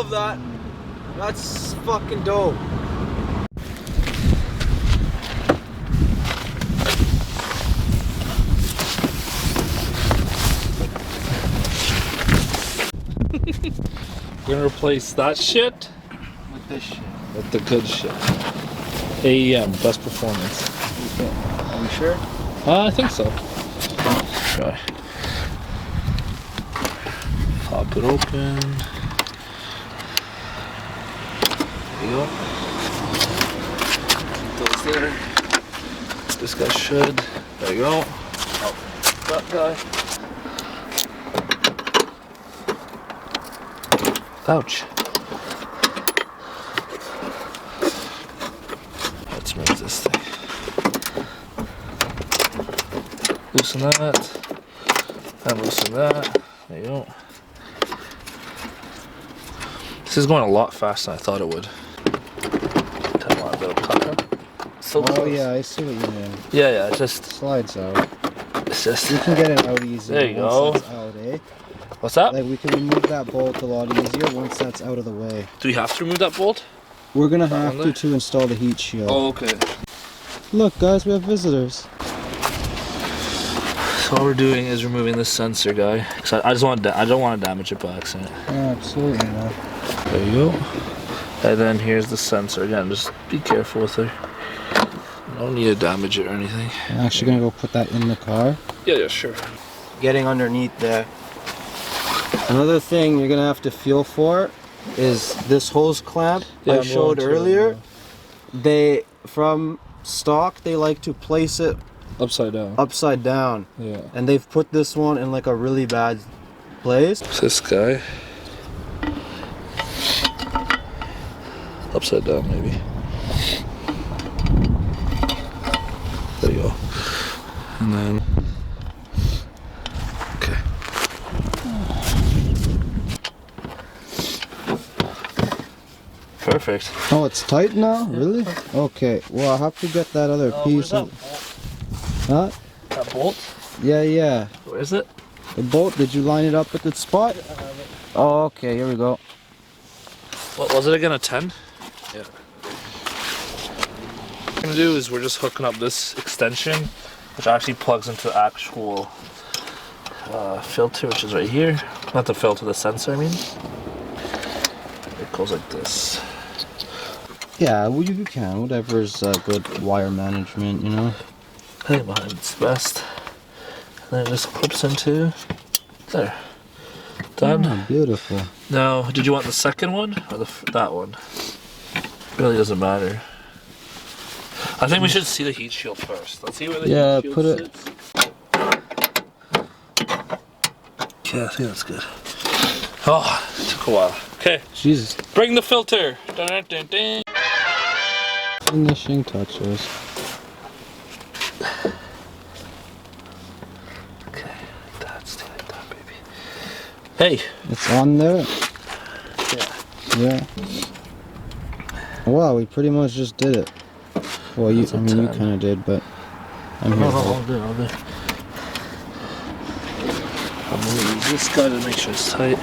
love that. That's fucking dope. We're gonna replace that shit With this shit. with the good shit. AEM, best performance. Okay. Are we sure? I think so. Try. Pop it open. There you go. Keep those there. This guy should. There you go. Oh, that guy. Ouch. Let's move this thing. Loosen that. And loosen that. There you go. This is going a lot faster than I thought it would. Tell a bit of pucker. So oh close. yeah, I see what you mean. Yeah, it just Slides out. it's just We can get it out easier. There you once go. That's out, eh? What's that? Like we can remove that bolt a lot easier once that's out of the way. Do we have to remove that bolt? We're gonna That have one there? to install the heat shield. Oh, okay. Look, guys, we have visitors. So all we're doing is removing this sensor guy. Cause I don't want to damage it by accident. Absolutely not. There you go. And then here's the sensor again. Just be careful with it. Don't need to damage it or anything. I'm actually gonna go put that in the car. Yeah, sure. Getting underneath there. Another thing you're gonna have to feel for is this hose clamp Yeah, I I'm showed going to, earlier. They, from stock, they like to place it Upside down. upside down. Yeah. And they've put this one in like a really bad place. This guy. Upside down, maybe. There you go. And then. Okay. Perfect. Oh, it's tight now? Really? Okay, well, I'll have to get that other piece. Where's Huh? that bolt? Yeah, yeah. Where is it? The bolt, did you line it up at the spot? Oh, okay, here we go. What was it again? A 10? Yeah. What we're gonna do is we're just hooking up this extension, which actually plugs into the actual filter, which is right here. Not the filter, the sensor, I mean. It goes like this. Yeah, well, you can. Whatever's good wire management, you know? I think mine's best. And then it just clips into there. Done. Oh, beautiful. Now, did you want the second one or that one? Really doesn't matter. I think we should see the heat shield first. Let's see where the heat shield put it. sits. Okay, I think that's good. Oh, it took a while. Okay, Jesus. bring the filter. Dun, dun, dun, dun. Finishing touches. Okay, like that. Stay like that, baby. Hey. It's on there? Yeah. Yeah. Wow, we pretty much just did it. Well, you, That's a I mean, you 10. kind of did, but I'm here. for it. I'll do. I'm gonna use this guy to make sure it's tight.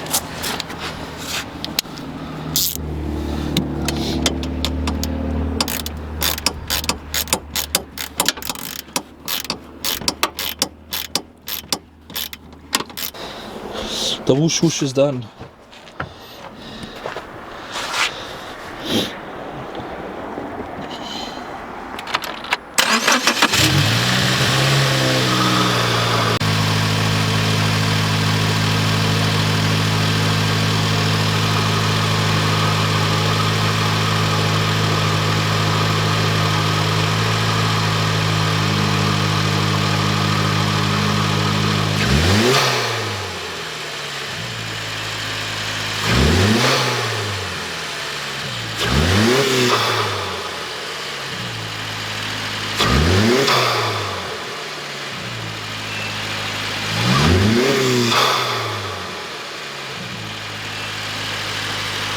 The whoosh whoosh is done.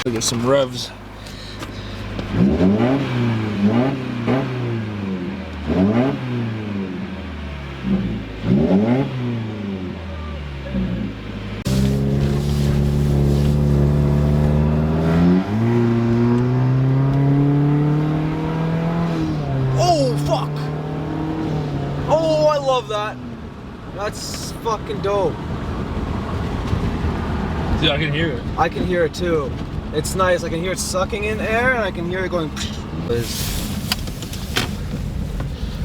Get some revs. Oh, I love that. That's fucking dope. Dude, I can hear it. I can hear it too. It's nice. I can hear it sucking in air, and I can hear it going.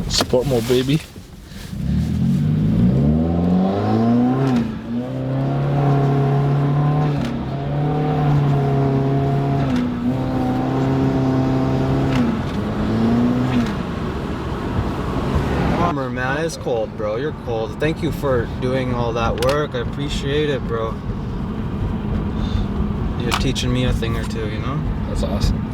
Sport mode, baby. Bummer, man. It's cold, bro. You're cold. Thank you for doing all that work. I appreciate it, bro. You're teaching me a thing or two, you know? That's awesome.